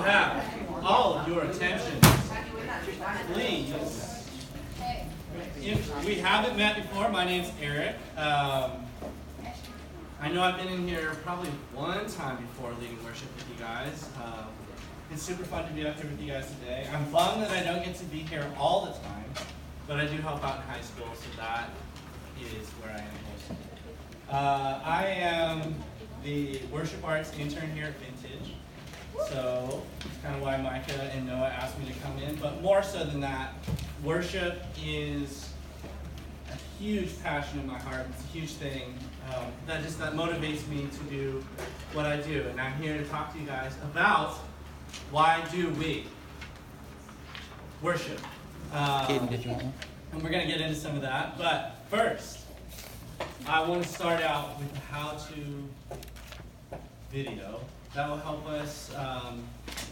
have all of your attention, please. If we haven't met before, my name's Eric. I know I've been in here probably one time before leading worship with you guys. It's super fun to be up here with you guys today. I'm bummed that I don't get to be here all the time, but I do help out in high school, so that is where I am most. I am the worship arts intern here at Vintage, so it's kind of why Micah and Noah asked me to come in. But more so than that, worship is a huge passion in my heart. It's a huge thing that motivates me to do what I do. And I'm here to talk to you guys about why do we worship. Caden, did you want one? And we're going to get into some of that. But first, I want to start out with a how-to video that will help us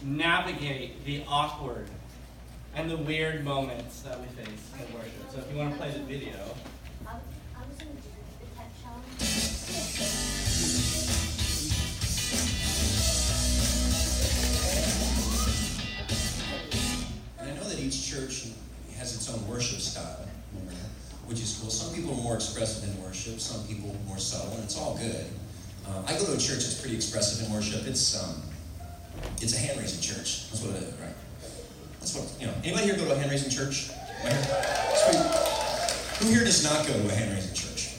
navigate the awkward and the weird moments that we face in worship. So if you want to play the video. I was going to do the tech challenge. And I know that each church has its own worship style, which is cool. Some people are more expressive in worship, some people more subtle, and it's all good. I go to a church that's pretty expressive in worship. It's a hand-raising church. That's what it is, right? That's what, anybody here go to a hand-raising church? Sweet. Who here does not go to a hand-raising church?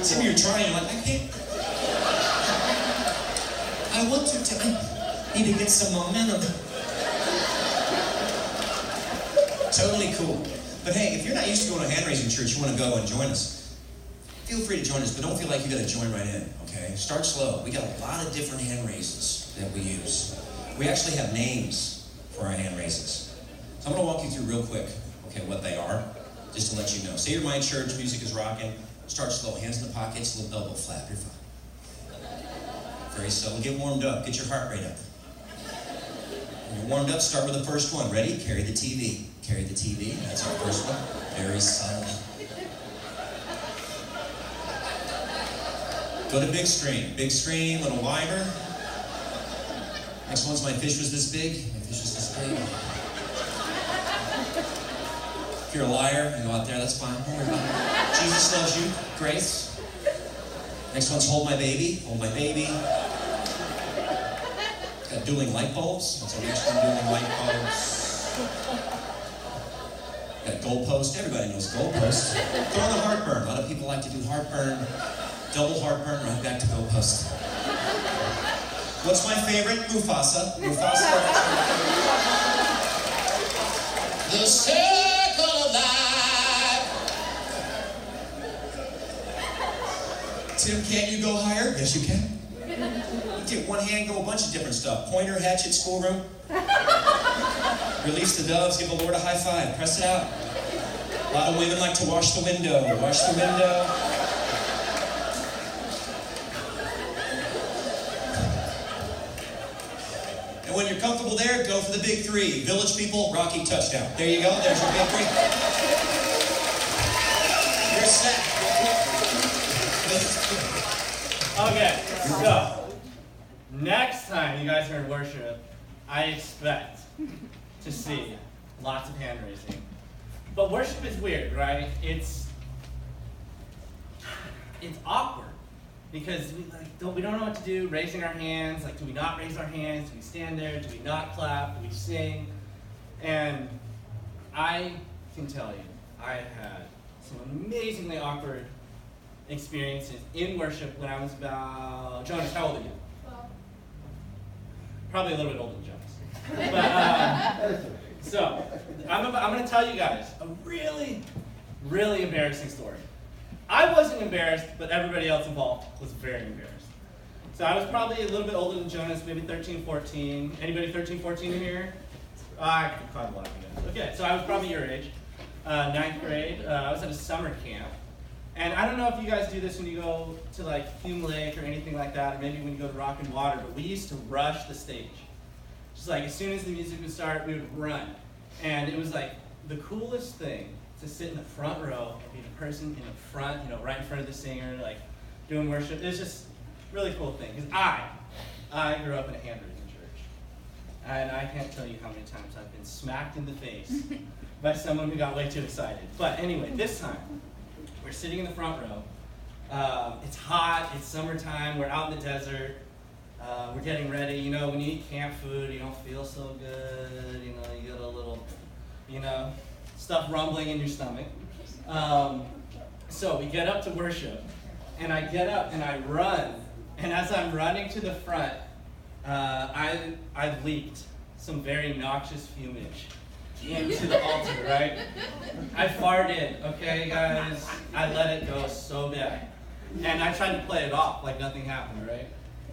Some of you are trying, like, I can't. I want to need to get some momentum. Totally cool. But hey, if you're not used to going to a hand-raising church, you want to go and join us, feel free to join us, but don't feel like you got to join right in, okay? Start slow. We got a lot of different hand raises that we use. We actually have names for our hand raises. So I'm going to walk you through real quick, okay, what they are, just to let you know. Say you're my church, music is rocking. Start slow, hands in the pockets, little elbow flap, you're fine. Very subtle. Get warmed up. Get your heart rate up. When you're warmed up, start with the first one. Ready? Carry the TV. Carry the TV. That's our first one. Very subtle. Go to big screen. Big screen, a little wider. Next one's my fish was this big. My fish was this big. If you're a liar, you go out there, that's fine. Don't worry about it. Jesus loves you. Grace. Next one's hold my baby. Hold my baby. Got dueling light bulbs. That's our next one, dueling light bulbs. Got goalpost. Everybody knows goalpost. Throw in the heartburn. A lot of people like to do heartburn. Double heartburn, right back to goalpost. What's my favorite? Mufasa. Mufasa. The circle of life. Tim, can't you go higher? Yes, you can. You get one hand, go a bunch of different stuff. Pointer, hatchet, schoolroom. Release the doves, give the Lord a high five. Press it out. A lot of women like to wash the window. Wash the window. And when you're comfortable there, go for the big three. Village people, Rocky touchdown. There you go. There's your big three. You're set. Okay, so next time you guys are in worship, I expect to see lots of hand raising. But worship is weird, right? It's awkward because we don't know what to do. Raising our hands, do we not raise our hands? Do we stand there? Do we not clap? Do we sing? And I can tell you, I had some amazingly awkward experiences in worship when I was about... Jonas, how old are you? 12. Probably a little bit older than Jonas. But, so, I'm going to tell you guys a really, really embarrassing story. I wasn't embarrassed, but everybody else involved was very embarrassed. So I was probably a little bit older than Jonas, maybe 13, 14. Anybody 13, 14 in here? I could caught a lot of you guys. Okay, so I was probably your age. 9th grade. I was at a summer camp. And I don't know if you guys do this when you go to Hume Lake or anything like that, or maybe when you go to Rock and Water, but we used to rush the stage. Just as soon as the music would start, we would run. And it was the coolest thing to sit in the front row, be the person in the front, right in front of the singer, like doing worship. It's just a really cool thing. Because I grew up in a hand-raising church. And I can't tell you how many times I've been smacked in the face by someone who got way too excited. But anyway, this time, we're sitting in the front row. It's hot, it's summertime, we're out in the desert. We're getting ready. When you eat camp food, you don't feel so good. You get a little, stuff rumbling in your stomach. So we get up to worship, and I get up and I run. And as I'm running to the front, I leaked some very noxious fumage into the altar, right? I farted, okay, guys? I let it go so bad. And I tried to play it off like nothing happened, right?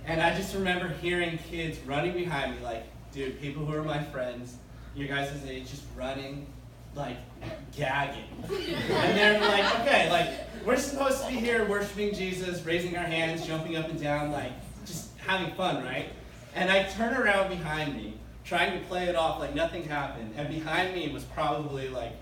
And I just remember hearing kids running behind me, like, dude, people who are my friends, your guys' age, just running, like, gagging. And they're like, okay, like, we're supposed to be here worshiping Jesus, raising our hands, jumping up and down, like, just having fun, right? And I turn around behind me, trying to play it off like nothing happened, and behind me was probably, like,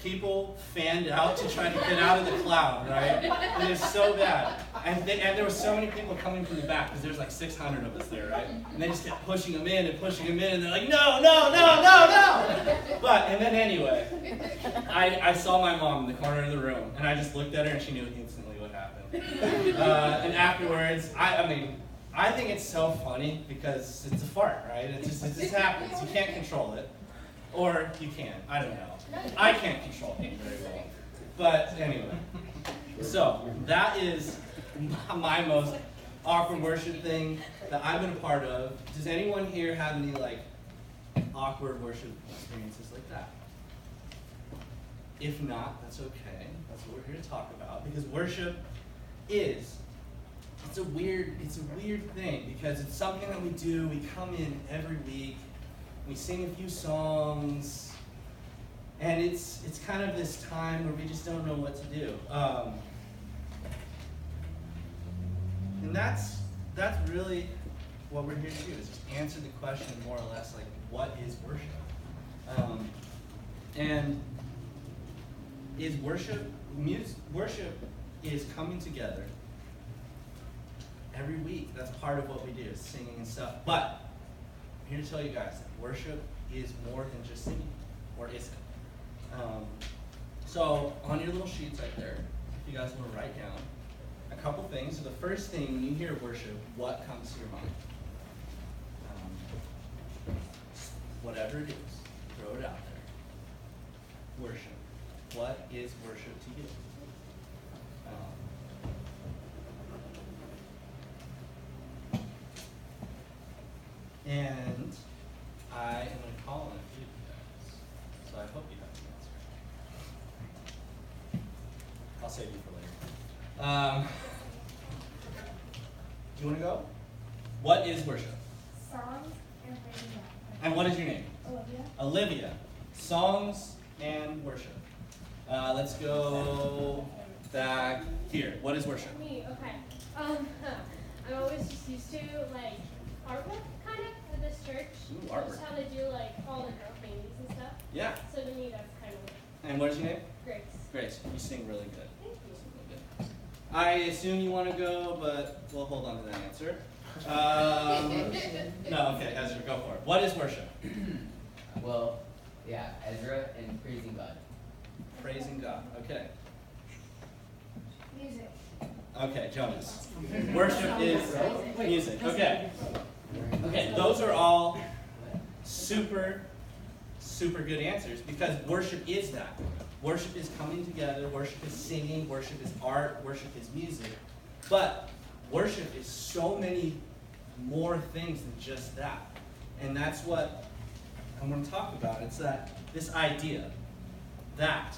people fanned out to try to get out of the cloud, right? And it was so bad. And there were so many people coming from the back, because there's like 600 of us there, right? And they just kept pushing them in, and they're like, no! And then anyway, I saw my mom in the corner of the room, and I just looked at her, and she knew instantly what happened. And afterwards, I think it's so funny, because it's a fart, right? It just happens. You can't control it. Or you can. I don't know. I can't control it very well. But anyway. So, that is my most awkward worship thing that I've been a part of. Does anyone here have any, awkward worship experiences like that? If not, that's okay. That's what we're here to talk about. Because worship it's a weird thing, because it's something that we do. We come in every week. We sing a few songs, and it's kind of this time where we just don't know what to do. And that's really what we're here to do, is just answer the question more or less, like, what is worship? And is worship is coming together every week. That's part of what we do, is singing and stuff. But I'm here to tell you guys that worship is more than just singing, or is it? So on your little sheets right there, if you guys want to write down a couple things. So the first thing, when you hear worship, what comes to your mind? Whatever it is, throw it out there. Worship. What is worship to you? And I am going to call on a few of you guys, so I hope you have the answer. I'll save you for later. Do you want to go? What is worship? Songs and praising God. And what is your name? Olivia. Olivia. Songs and worship. Let's go back here. What is worship? Me, okay. I'm always just used to artwork kind of at this church. Ooh, artwork. Just how they do all the girl paintings and stuff. Yeah. So to me, that's kind of And what is your name? Grace. Grace. You sing really good. Thank you. You sing really good. I assume you want to go, but we'll hold on to that answer. No, okay, Ezra, go for it. What is worship? Well, yeah, Ezra and praising God. Praising God. Okay. Music. Okay, Jonas. Worship is music. Okay. Okay, those are all super good answers, because worship is that. Worship is coming together, worship is singing, worship is art, worship is music. But worship is so many more things than just that. And that's what I'm going to talk about. It's this idea that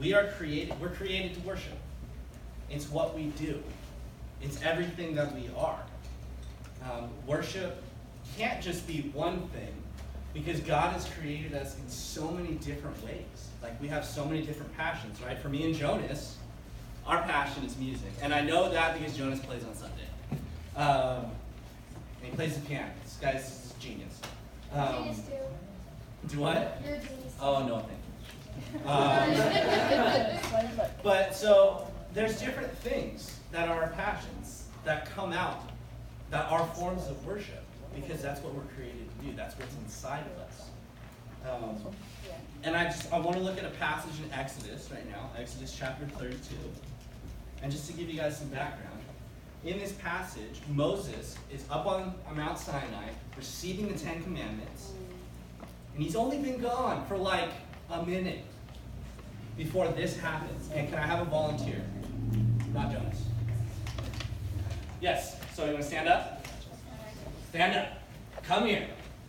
we're created to worship. It's what we do. It's everything that we are. Worship can't just be one thing, because God has created us in so many different ways. We have so many different passions, right? For me and Jonas, our passion is music. And I know that because Jonas plays on Sunday. And he plays the piano. This guy's genius. Genius too. Do what? You're a genius. Oh, no, thank But so there's different things that are our passions that come out, that are forms of worship, because that's what we're created to do. That's what's inside of us. And I want to look at a passage in Exodus right now, Exodus chapter 32. And just to give you guys some background, in this passage, Moses is up on Mount Sinai receiving the Ten Commandments. And he's only been gone for like a minute before this happens. And can I have a volunteer? Not Jonas. Yes. So you want to stand up? Stand up. Come here.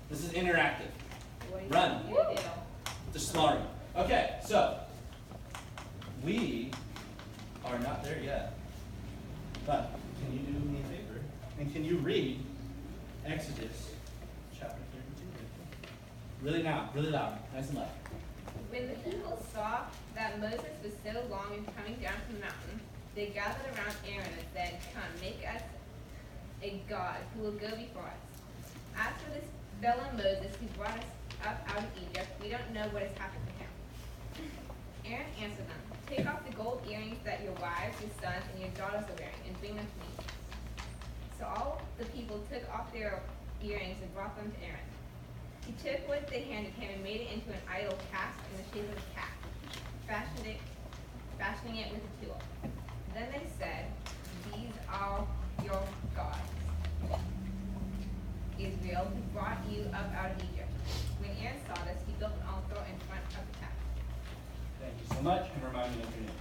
This is interactive. Run. It's a small room. Okay, so we are not there yet. But can you do me a favor? And can you read Exodus chapter 32? Really loud, nice and loud. When the people saw that Moses was so long in coming down from the mountain, they gathered around Aaron and said, "Come, make us a god who will go before us. As for this fellow Moses who brought us up out of Egypt, we don't know what has happened to him." Aaron answered them, "Take off the gold earrings that your wives, your sons, and your daughters are wearing, and bring them to me." So all the people took off their earrings and brought them to Aaron. He took what they handed him and made it into an idol cast in the shape of a cat, fashioning it with a tool. Then they said, "These are your gods, Israel, who brought you up out of Egypt." When Aaron saw this, he built an altar in front of the cat. Thank you so much, and remind me of your name.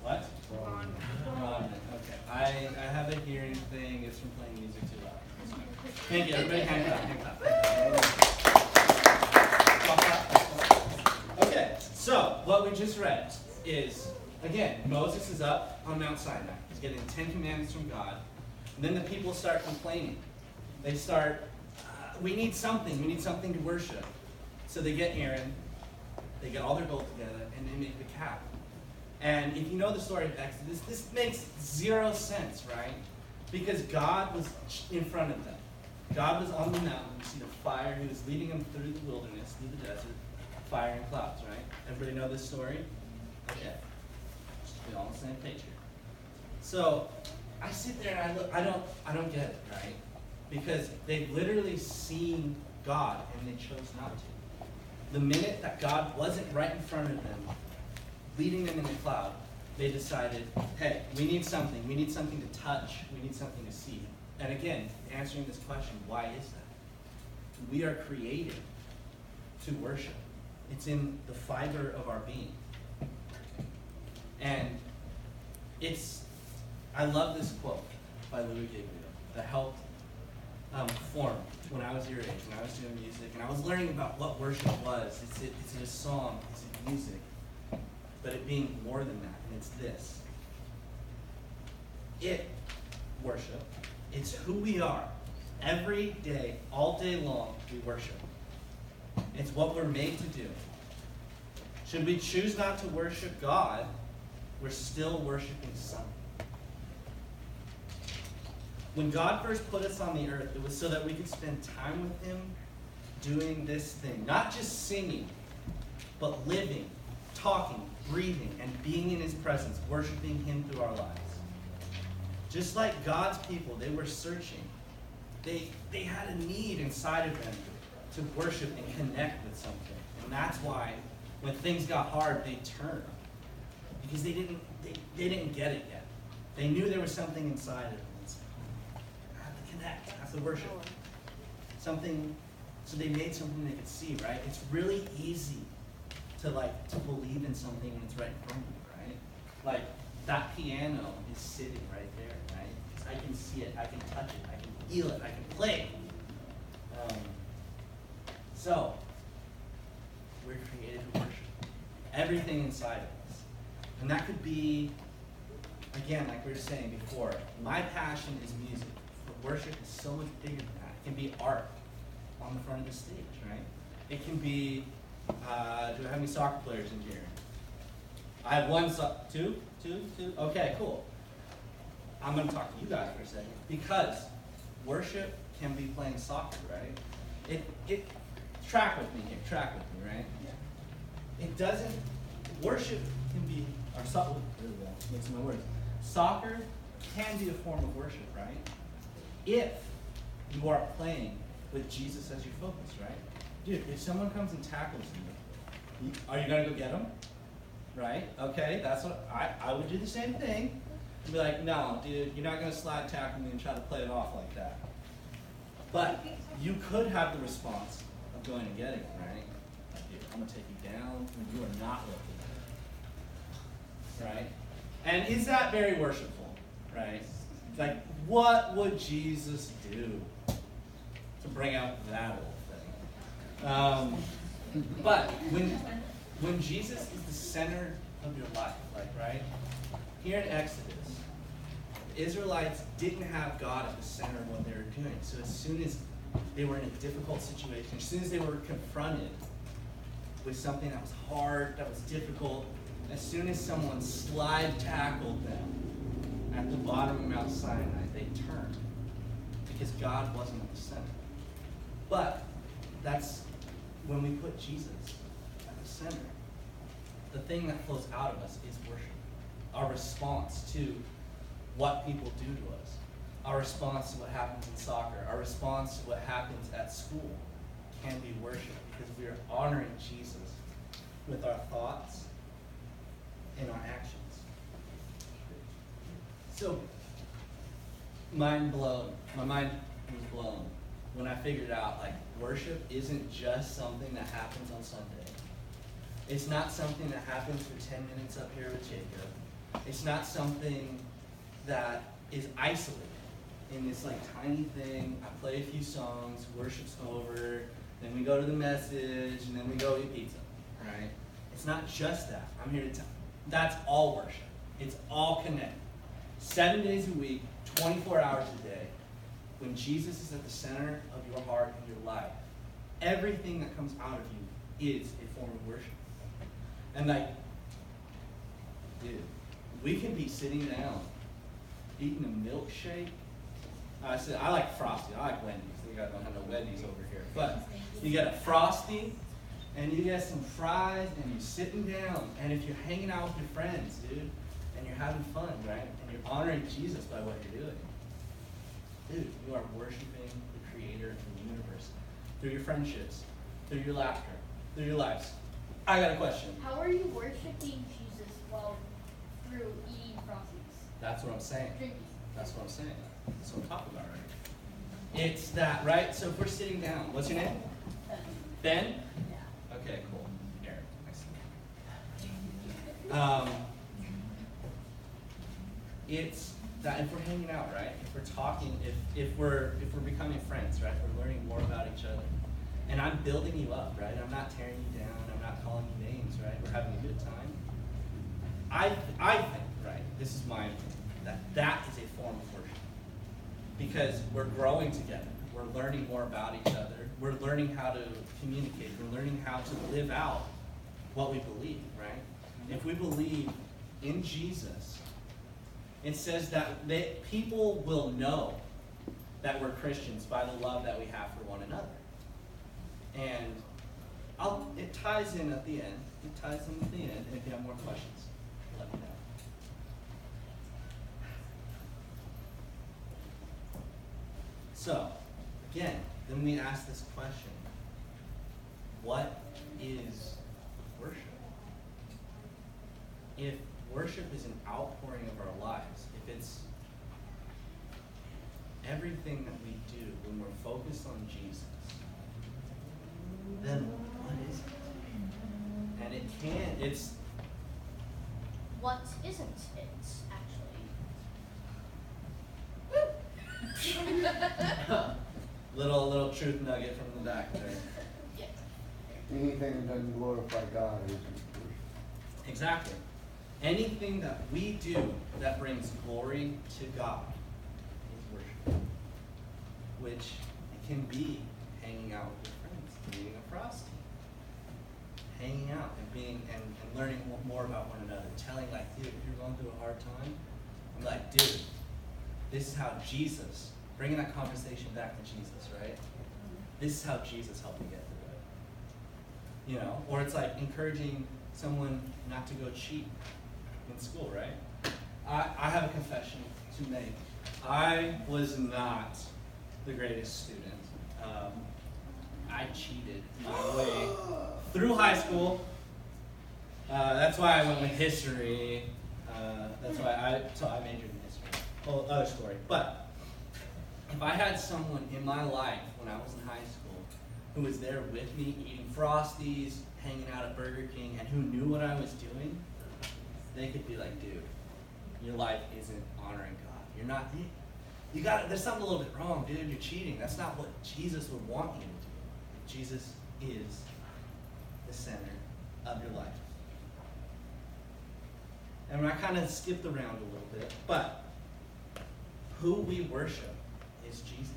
What? Ron. Okay. I have a hearing thing. It's from playing music too loud. Thank you. Everybody hand clap. Okay. So what we just read is, again, Moses is up on Mount Sinai. He's getting the 10 Commandments from God. And then the people start complaining. They start, we need something. We need something to worship. So they get Aaron. They get all their gold together, and they make the calf. And if you know the story of Exodus, this makes zero sense, right? Because God was in front of them. God was on the mountain. You see the fire. He was leading them through the wilderness, through the desert, fire and clouds, right? Everybody know this story? Okay. We're all on the same page here. So I sit there and I look. I don't get it, right? Because they've literally seen God and they chose not to. The minute that God wasn't right in front of them, leading them in the cloud, they decided, hey, we need something. We need something to touch. We need something to see. And again, answering this question, why is that? We are created to worship. It's in the fiber of our being. And I love this quote by Louis Gabriel that helped form when I was your age, when I was doing music, and I was learning about what worship was. It's in a song, it's in music, but it being more than that, and it's this. Worship, it's who we are. Every day, all day long, we worship. It's what we're made to do. Should we choose not to worship God, we're still worshiping something. When God first put us on the earth, it was so that we could spend time with Him doing this thing. Not just singing, but living, talking, breathing, and being in His presence, worshiping Him through our lives. Just like God's people, they were searching. They had a need inside of them to worship and connect with something. And that's why when things got hard, they turned. Because they didn't get it yet. They knew there was something inside of them. I have to connect, I have to worship. Something, so they made something they could see, right? It's really easy to believe in something when it's right in front of you, right? Like that piano is sitting right there, right? I can see it, I can touch it, I can feel it, I can play it. So, we're created to worship. Everything inside of us. And that could be, again, like we were saying before, my passion is music. But worship is so much bigger than that. It can be art on the front of the stage, right? It can be, do I have any soccer players in here? I have one, two? Okay, cool. I'm going to talk to you guys for a second. Because worship can be playing soccer, right? Track with me here, right? it doesn't, worship can be, or soccer, mixing my words. Soccer can be a form of worship, right? If you are playing with Jesus as your focus, right? Dude, if someone comes and tackles you, are you gonna go get them? Right? Okay, that's what I would do the same thing. And be like, no, dude, you're not gonna slide tackle me and try to play it off like that. But you could have the response of going and getting it, right? Like, dude, I'm gonna take you down when you are not looking. Right? And is that very worshipful? Right? Like, what would Jesus do to bring out that old thing? But when Jesus is the center of your life, like, right? Here in Exodus, the Israelites didn't have God at the center of what they were doing. So as soon as they were in a difficult situation, as soon as they were confronted with something that was hard, that was difficult, as soon as someone slide tackled them at the bottom of Mount Sinai, they turned because God wasn't at the center. But that's when we put Jesus at the center. The thing that flows out of us is worship. Our response to what people do to us. Our response to what happens in soccer. Our response to what happens at school can be worship because we are honoring Jesus with our thoughts and our actions. So, mind blown. My mind was blown when I figured out, like, worship isn't just something that happens on Sunday. It's not something that happens for 10 minutes up here with Jacob. It's not something that is isolated in this, like, tiny thing. I play a few songs, worship's over, then we go to the message, and then we go eat pizza, right? It's not just that. I'm here to tell you. That's all worship. It's all connected. 7 days a week, 24 hours a day. When Jesus is at the center of your heart and your life, everything that comes out of you is a form of worship. And, like, dude, we can be sitting down, eating a milkshake. I said, I like Frosty. I like Wendy's. You guys don't have no Wendy's over here. But you get a Frosty, and you get some fries, and you're sitting down. And if you're hanging out with your friends, dude, and you're having fun, right? And you're honoring Jesus by what you're doing. Dude, you are worshiping the Creator of the universe through your friendships, through your laughter, through your lives. I got a question. How are you worshiping Jesus while through eating Frosties? That's what I'm saying. Drinking. That's what I'm saying. That's what I'm talking about, right? It's that, right? So if we're sitting down, what's your name? Ben? Yeah. Okay, cool. Eric, nice. It's that if we're hanging out, right? If we're talking, if we're becoming friends, right? We're learning more about each other. And I'm building you up, right? I'm not tearing you down. I'm not calling you names, right? We're having a good time. I think, right? This is my opinion, that is a form of worship. Because we're growing together. We're learning more about each other. We're learning how to communicate. We're learning how to live out what we believe, right? If we believe in Jesus, it says that people will know that we're Christians by the love that we have for one another. And it ties in at the end. It ties in at the end. And if you have more questions, let me know. So, again, then we ask this question. What is worship? If worship is an outpouring of our lives, if it's everything that we do when we're focused on Jesus, then what is it? And it's... What isn't it, actually? little truth nugget from the back there. Yeah. Anything that doesn't glorify God isn't worship. Exactly. Anything that we do that brings glory to God is worship. Which it can be hanging out with your friends, eating a Frosty, hanging out and being and learning more about one another, telling, like, dude, if you're going through a hard time, I'm like, dude, this is how Jesus, bringing that conversation back to Jesus, right? This is how Jesus helped me get through it. You know, or it's like encouraging someone not to go cheat in school, right? I have a confession to make. I was not the greatest student. I cheated my way through high school. That's why I went with history. That's why I majored in history. Oh, other story. But if I had someone in my life when I was in high school who was there with me, eating Frosties, hanging out at Burger King, and who knew what I was doing, they could be like, dude, your life isn't honoring God. You're not, there's something a little bit wrong, dude. You're cheating. That's not what Jesus would want you to do. Jesus is the center of your life. And I kind of skipped around a little bit, but who we worship is Jesus.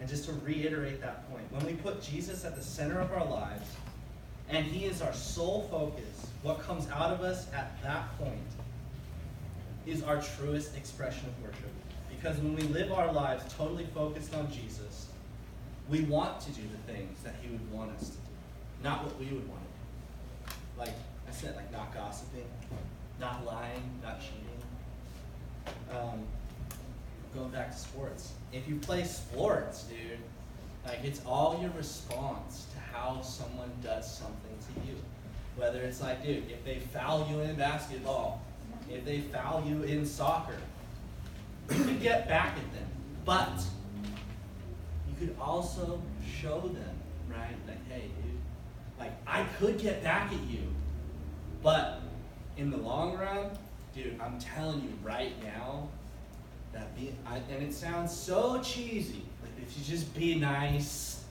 And just to reiterate that point, when we put Jesus at the center of our lives, and he is our sole focus, what comes out of us at that point is our truest expression of worship. Because when we live our lives totally focused on Jesus, we want to do the things that he would want us to do, not what we would want to do. Like I said, like not gossiping, not lying, not cheating. Going back to sports. If you play sports, dude, like it's all your response to how someone does something to you. Whether it's like, dude, if they foul you in basketball, if they foul you in soccer, you could get back at them. But you could also show them, right? Like, hey, dude, like I could get back at you, but in the long run, dude, I'm telling you right now, and it sounds so cheesy. Like if you just be nice,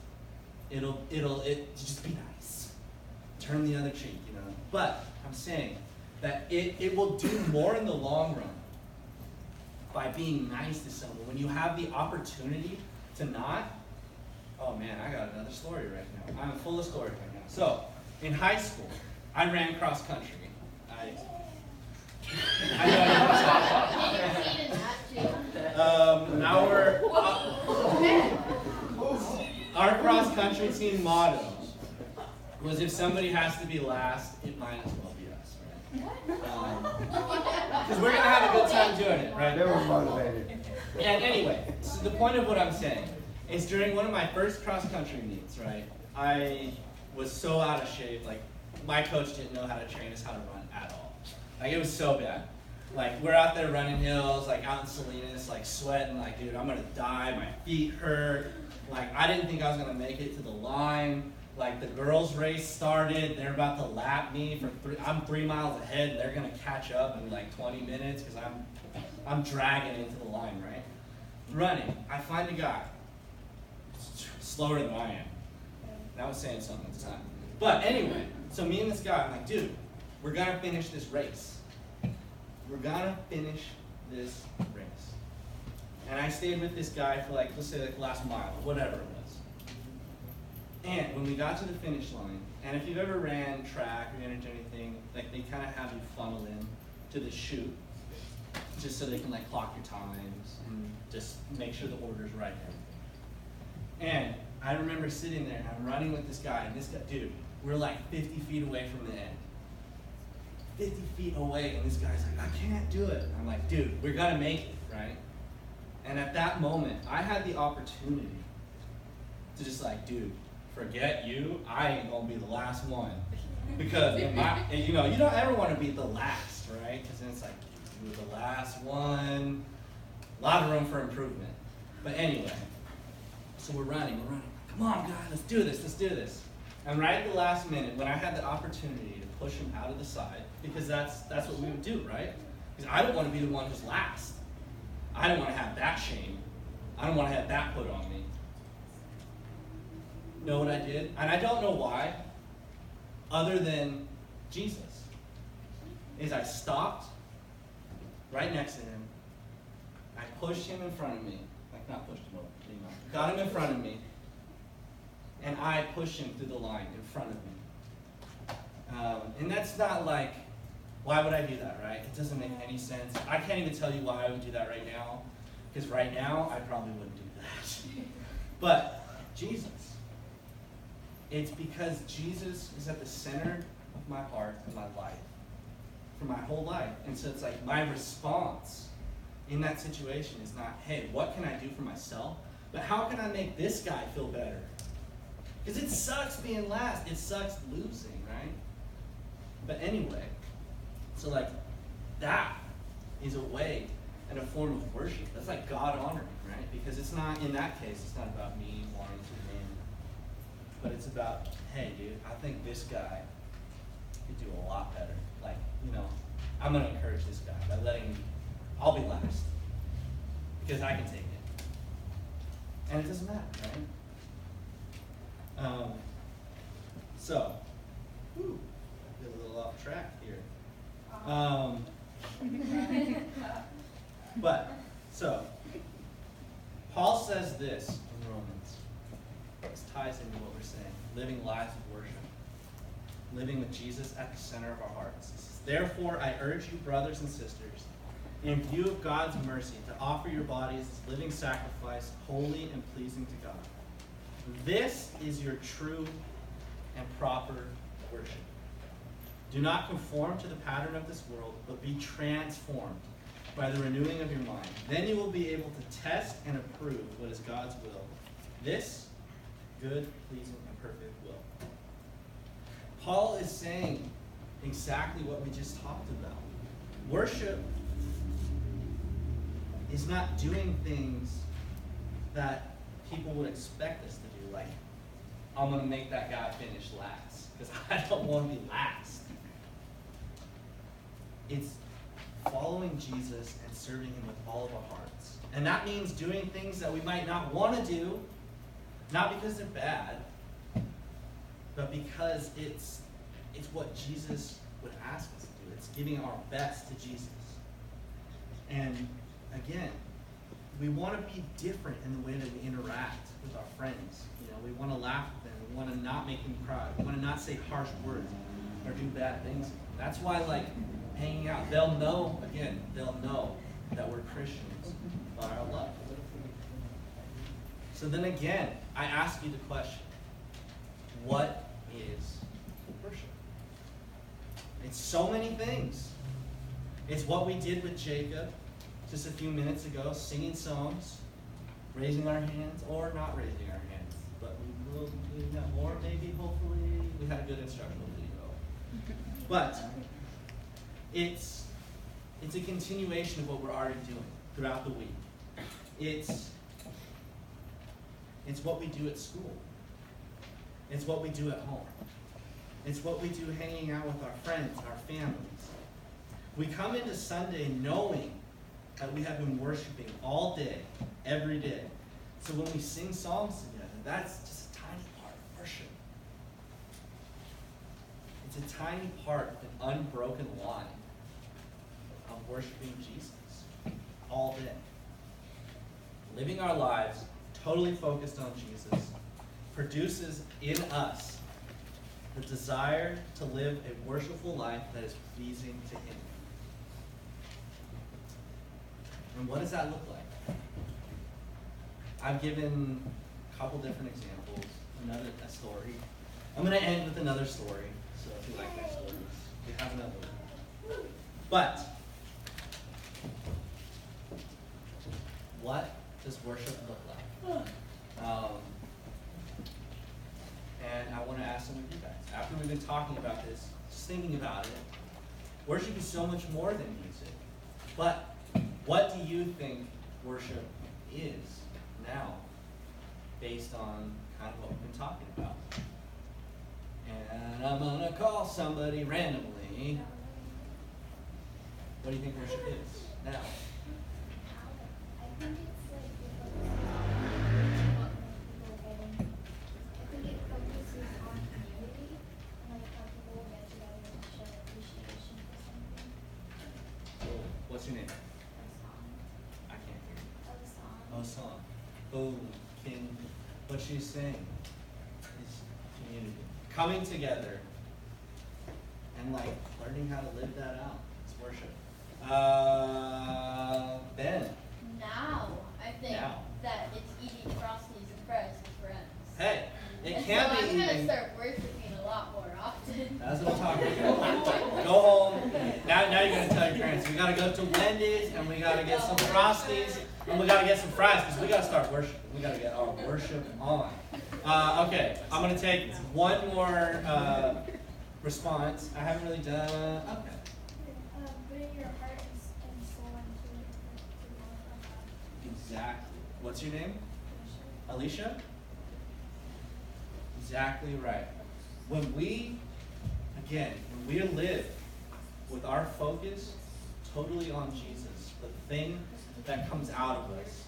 it'll just be nice. Turn the other cheek, you know. But I'm saying that it will do more in the long run by being nice to someone. When you have the opportunity to not, oh man, I got another story right now. I'm full of stories right now. So in high school, I ran cross country. Our cross country team motto was, if somebody has to be last, it might as well be us, right? Because we're going to have a good time doing it, right? They were motivated. And anyway, so the point of what I'm saying is during one of my first cross country meets, right, I was so out of shape, like my coach didn't know how to train us how to run at all. Like it was so bad. Like we're out there running hills, like out in Salinas, like sweating, like dude, I'm gonna die, my feet hurt. Like I didn't think I was gonna make it to the line. Like the girls' race started, they're about to lap me I'm 3 miles ahead, they're gonna catch up in like 20 minutes because I'm dragging into the line, right? Running, I find a guy slower than I am. That was saying something at the time. But anyway, so me and this guy, I'm like, dude, we're gonna finish this race. We're gonna finish this race. And I stayed with this guy for like, let's say like the last mile, whatever it was. And when we got to the finish line, and if you've ever ran track or entered anything, like they kind of have you funnel in to the chute, just so they can like clock your times and just make sure the order's right and everything. And I remember sitting there and I'm running with this guy, and this guy, dude, we're like 50 feet away from the end. 50 feet away, and this guy's like, I can't do it. I'm like, dude, we're gonna make it, right? And at that moment, I had the opportunity to just like, dude, forget you, I ain't gonna be the last one. Because you don't ever want to be the last, right? Because then it's like, you were the last one, a lot of room for improvement. But anyway, so we're running. Come on, guys, let's do this. And right at the last minute, when I had the opportunity to push him out of the side, because that's what we would do, right? Because I don't want to be the one who's last. I don't want to have that shame. I don't want to have that put on me. Know what I did? And I don't know why, other than Jesus, is I stopped right next to him. I pushed him in front of me. Like, not pushed him over, got him in front of me. And I pushed him through the line in front of me. And that's not like, why would I do that, right? It doesn't make any sense. I can't even tell you why I would do that right now, because right now, I probably wouldn't do that. But Jesus, it's because Jesus is at the center of my heart and my life for my whole life. And so it's like my response in that situation is not, hey, what can I do for myself? But how can I make this guy feel better? Because it sucks being last. It sucks losing, right? But anyway, so like that is a way and a form of worship. That's like God honoring, right? Because it's not, in that case, it's not about me wanting to win. But it's about, hey, dude, I think this guy could do a lot better. Like, you know, I'm going to encourage this guy by letting him, I'll be last. Because I can take it. And it doesn't matter, right? So, whew, get a little off track here. But, so, Paul says this in Romans. This ties into what we're saying. Living lives of worship. Living with Jesus at the center of our hearts. It says, therefore, I urge you, brothers and sisters, in view of God's mercy, to offer your bodies as living sacrifice, holy and pleasing to God. This is your true and proper worship. Do not conform to the pattern of this world, but be transformed by the renewing of your mind. Then you will be able to test and approve what is God's will. This good, pleasing, and perfect will. Paul is saying exactly what we just talked about. Worship is not doing things that people would expect us to do, like, I'm going to make that guy finish last, because I don't want to be last. It's following Jesus and serving him with all of our hearts. And that means doing things that we might not want to do, not because they're bad, but because it's what Jesus would ask us to do. It's giving our best to Jesus. And again, we want to be different in the way that we interact with our friends. You know, we want to laugh with them. We want to not make them cry. We want to not say harsh words or do bad things. That's why, like, hanging out, they'll know that we're Christians by our love. So then again, I ask you the question, what is worship? It's so many things. It's what we did with Jacob just a few minutes ago, singing songs, raising our hands, or not raising our hands. But we will do that more, maybe, hopefully. We had a good instructional video. But it's a continuation of what we're already doing throughout the week. It's what we do at school. It's what we do at home. It's what we do hanging out with our friends, our families. We come into Sunday knowing that we have been worshiping all day, every day. So when we sing songs together, that's just a tiny part of worship. It's a tiny part of an unbroken line of worshiping Jesus all day. Living our lives totally focused on Jesus produces in us the desire to live a worshipful life that is pleasing to him. And what does that look like? I've given a couple different examples, a story. I'm going to end with another story, so if you like my stories, we have another one. But, what does worship look like? And I want to ask some of you guys, after we've been talking about this, just thinking about it, worship is so much more than music. But what do you think worship is now, based on kind of what we've been talking about? And I'm going to call somebody randomly. What do you think worship is now? I think it's like what people getting. I think it focuses on community and like how people get together and show appreciation for something. Cool. What's your name? A song. I can't hear you. A song. Oh, song. Boom. What she's saying is community. Coming together and like learning how to live that out. It's worship. Ben. Now, I think Now. that it's eating Frosties and fries with friends. Hey, it And can so be I'm gonna eating. start worshiping a lot more often. That's what I'm talking and we got to get some Frosties, and we got to get some fries, because we got to start worshiping. We got to get our worship on. Okay, I'm going to take one more response. I haven't really done, okay. Putting your heart and soul into it to glorify God. Exactly. What's your name? Alicia? Exactly right. When we live with our focus totally on Jesus, the thing that comes out of us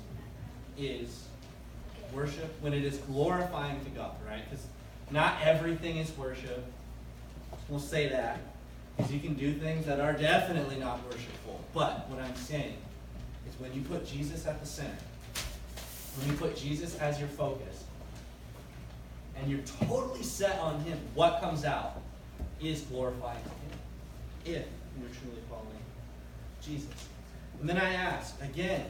is worship, when it is glorifying to God, right? Because not everything is worship. We'll say that, because you can do things that are definitely not worshipful. But what I'm saying is when you put Jesus at the center, when you put Jesus as your focus, and you're totally set on him, what comes out is glorifying to him, if you're truly following Jesus. And then I ask, again,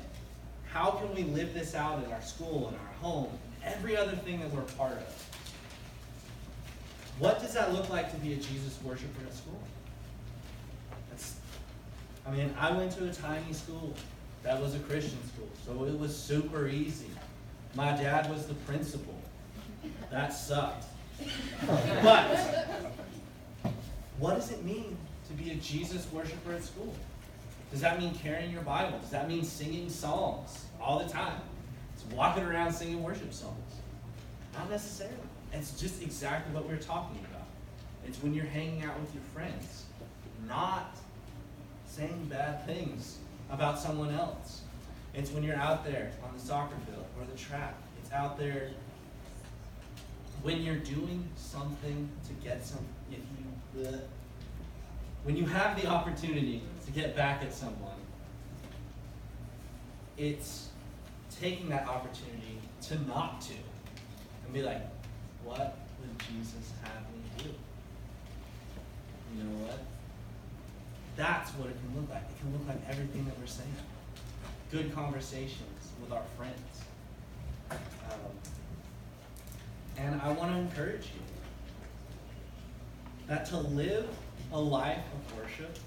how can we live this out in our school, in our home, every other thing that we're part of? What does that look like to be a Jesus worshiper at school? I went to a tiny school that was a Christian school, so it was super easy. My dad was the principal. That sucked. But what does it mean to be a Jesus worshiper at school? Does that mean carrying your Bible? Does that mean singing songs all the time? It's walking around singing worship songs? Not necessarily. It's just exactly what we're talking about. It's when you're hanging out with your friends, not saying bad things about someone else. It's when you're out there on the soccer field or the track. It's out there when you're doing something to get some, when you have the opportunity to get back at someone, it's taking that opportunity to not to. And be like, what would Jesus have me do? You know what? That's what it can look like. It can look like everything that we're saying. Good conversations with our friends. And I want to encourage you that to live a life of worship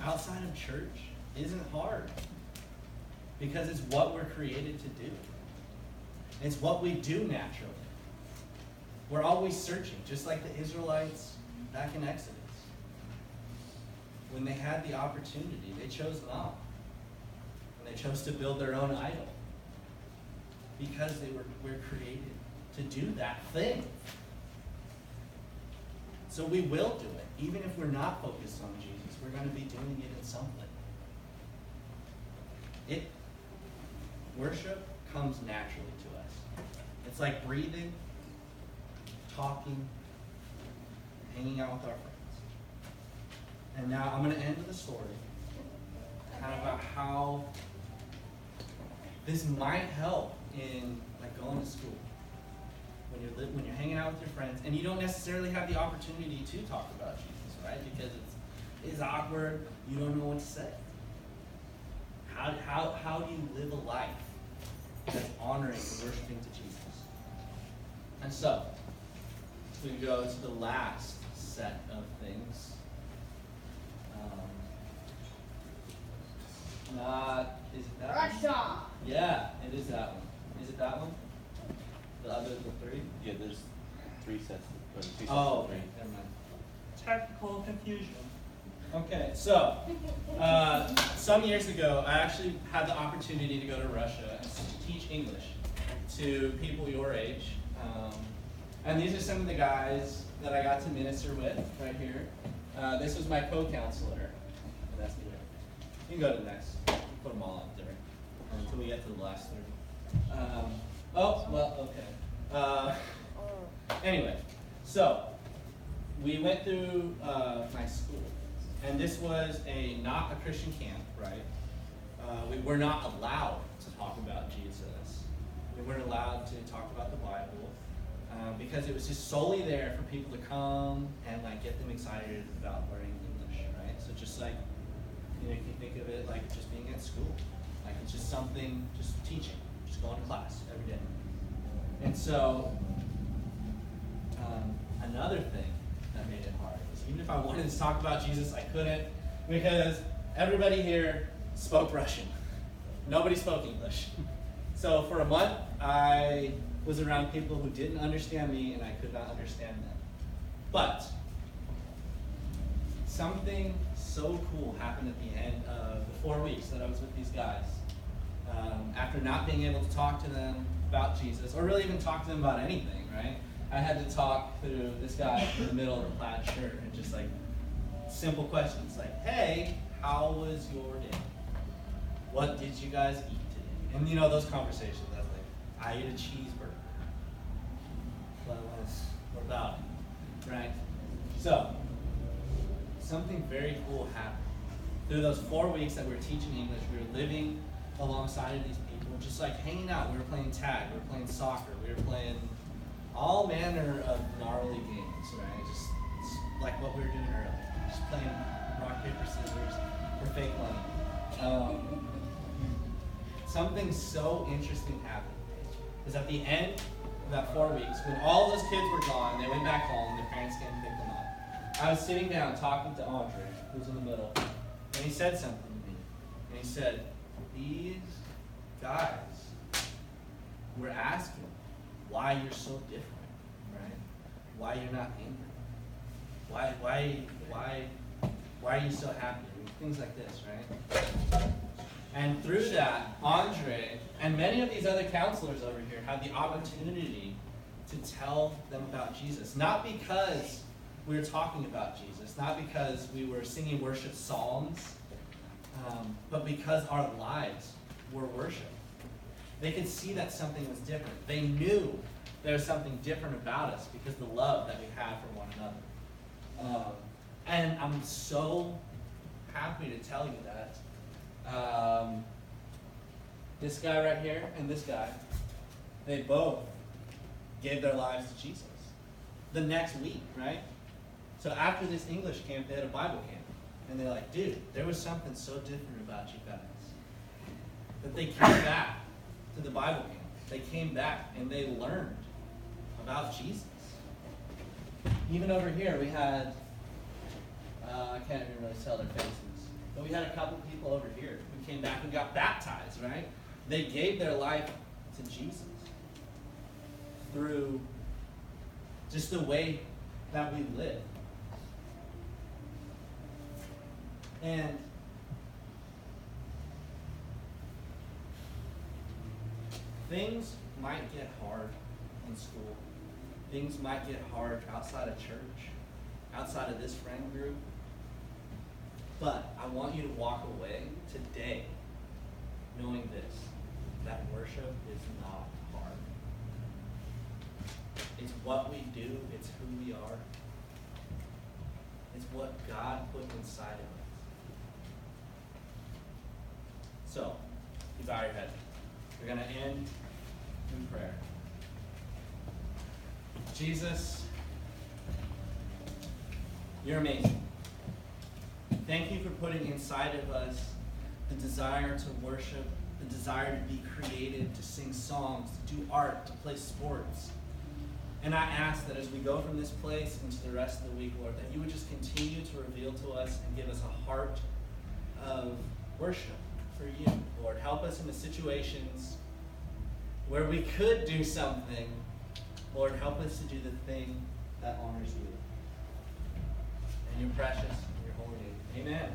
outside of church isn't hard, because it's what we're created to do. It's what we do naturally. We're always searching, just like the Israelites back in Exodus. When they had the opportunity, they chose not. And they chose to build their own idol, because we're created to do that thing. So we will do it. Even if we're not focused on Jesus, we're going to be doing it in something. Worship comes naturally to us. It's like breathing, talking, hanging out with our friends. And now I'm going to end with a story kind of about how this might help in going to school. When you're hanging out with your friends, and you don't necessarily have the opportunity to talk about Jesus, right? Because it's awkward. You don't know what to say. How do you live a life that's honoring and worshiping to Jesus? And so, we go to the last set of things. Is it that one? Russia! Yeah, it is that one. Is it that one? The other three? Yeah, there's 3 sets. Or 2 sets Oh, of okay. 3. Never mind. Technical confusion. Okay, so some years ago, I actually had the opportunity to go to Russia and teach English to people your age. And these are some of the guys that I got to minister with right here. This was my co-counselor. That's me. You can go to the next. Put them all up there until we get to the last 3. Anyway, so we went through my school, and this was not a Christian camp, right? We were not allowed to talk about Jesus. We weren't allowed to talk about the Bible because it was just solely there for people to come and get them excited about learning English, right? So just you can think of it like just being at school, it's just something, just teaching, just going to class every day. And so another thing that made it hard is even if I wanted to talk about Jesus, I couldn't, because everybody here spoke Russian. Nobody spoke English. So for a month, I was around people who didn't understand me and I could not understand them. But something so cool happened at the end of the 4 weeks that I was with these guys. After not being able to talk to them about Jesus, or really even talk to them about anything, right? I had to talk through this guy in the middle of a plaid shirt and just like simple questions like, hey, how was your day? What did you guys eat today? And you know, those conversations, I was like, I ate a cheeseburger. What about it, right? So, something very cool happened. Through those 4 weeks that we were teaching English, we were living alongside of these people, just like hanging out. We were playing tag, we were playing soccer, we were playing all manner of gnarly games, right? Just like what we were doing earlier. Just playing rock, paper, scissors for fake money. Something so interesting happened. Because at the end of that 4 weeks, when all those kids were gone, they went back home, their parents came and picked them up. I was sitting down talking to Andre, who's in the middle, and he said something to me. And he said, these guys were asking why you're so different, right? Why you're not angry. Why are you so happy? I mean, things like this, right? And through that, Andre and many of these other counselors over here had the opportunity to tell them about Jesus. Not because we were talking about Jesus, not because we were singing worship songs, but because our lives were worship. They could see that something was different. They knew there was something different about us because of the love that we have for one another. And I'm so happy to tell you that this guy right here and this guy, they both gave their lives to Jesus. The next week, right? So after this English camp, they had a Bible camp. And they're like, dude, there was something so different about you guys. That they came back to the Bible camp. They came back and they learned about Jesus. Even over here, we had, I can't even really tell their faces, but we had a couple people over here who came back and got baptized, right? They gave their life to Jesus through just the way that we live. And things might get hard in school. Things might get hard outside of church, outside of this friend group. But I want you to walk away today knowing this, that worship is not hard. It's what we do, it's who we are. It's what God put inside of us. So, you bow your head. We're going to end in prayer. Jesus, you're amazing. Thank you for putting inside of us the desire to worship, the desire to be creative, to sing songs, to do art, to play sports. And I ask that as we go from this place into the rest of the week, Lord, that you would just continue to reveal to us and give us a heart of worship for you. Lord, help us in the situations where we could do something. Lord, help us to do the thing that honors you. In your precious, in your holy name. Amen.